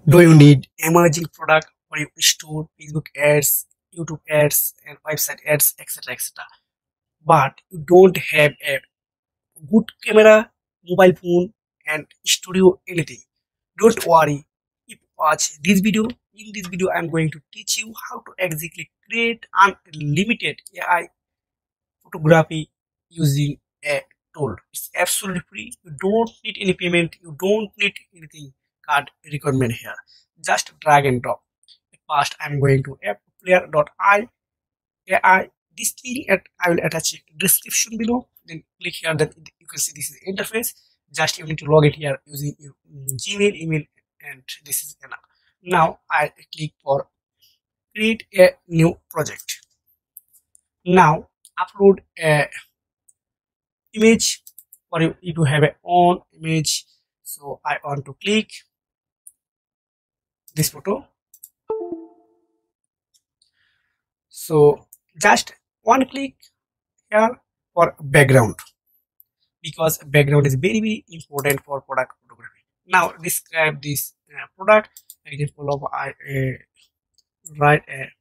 Do you need emerging product for your store, Facebook ads, YouTube ads, and website ads, etc., etc.? But you don't have a good camera, mobile phone, and studio anything. Don't worry. If you watch this video, in this video, I'm going to teach you how to exactly create unlimited AI photography using a tool. It's absolutely free. You don't need any payment. You don't need anything card requirement here. Just drag and drop. First, I'm going to Flair.ai. This link I will attach a description below. Then click here. Then you can see this is the interface. Just you need to log in here using your Gmail email, and this is enough. Now I click for create a new project. Now upload a image for you to have a own image. So I want to click this photo. So just one click here for background, because background is very important for product photography. Now describe this product. Example of I write a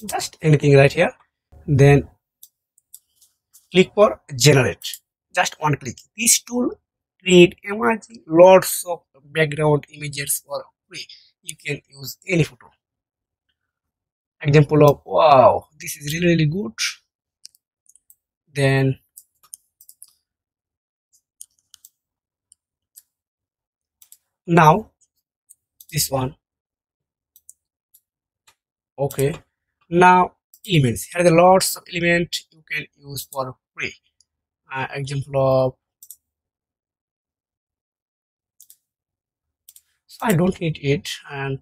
just anything right here. Then click for generate. Just one click. This tool create emerging lots of background images for free. You can use any photo. Example of wow, this is really good. Then now this one. Okay. Now elements. Here are the lots of elements you can use for free. Example of so I don't need it, and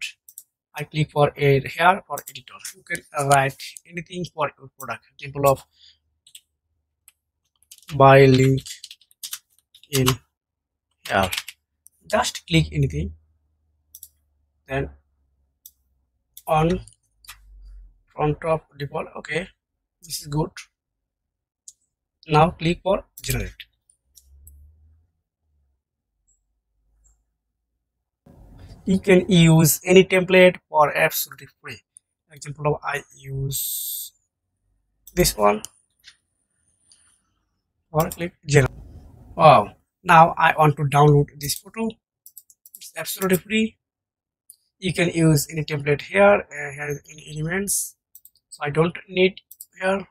I click for a here for editor. You can write anything for your product. Example of buy link in here. Just click anything. Then on front of default. Okay, this is good. Now click for generate. You can use any template for absolutely free. Example of I use this one or click generate. Wow, now I want to download this photo. It's absolutely free. You can use any template here. Here is any elements, so I don't need here.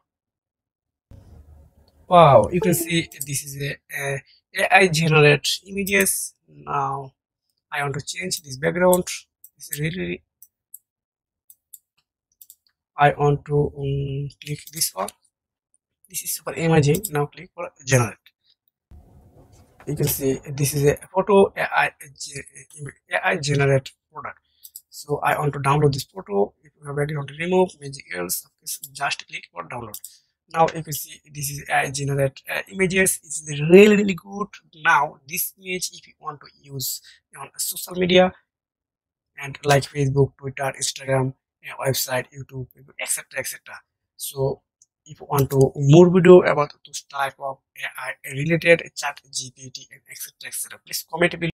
Wow, you can see this is a AI generate images. Now I want to change this background. This is really I want to click this one. This is super imaging. Now click for generate. You can see this is a photo AI generate product. So I want to download this photo. If you have already want to remove magic else, just click for download. Now you can see this is AI generate images. It's really good. Now this image, if you want to use on social media and like Facebook, Twitter, Instagram, website, YouTube, etc. So if you want to more video about this type of AI related chat GPT and etc, please comment below.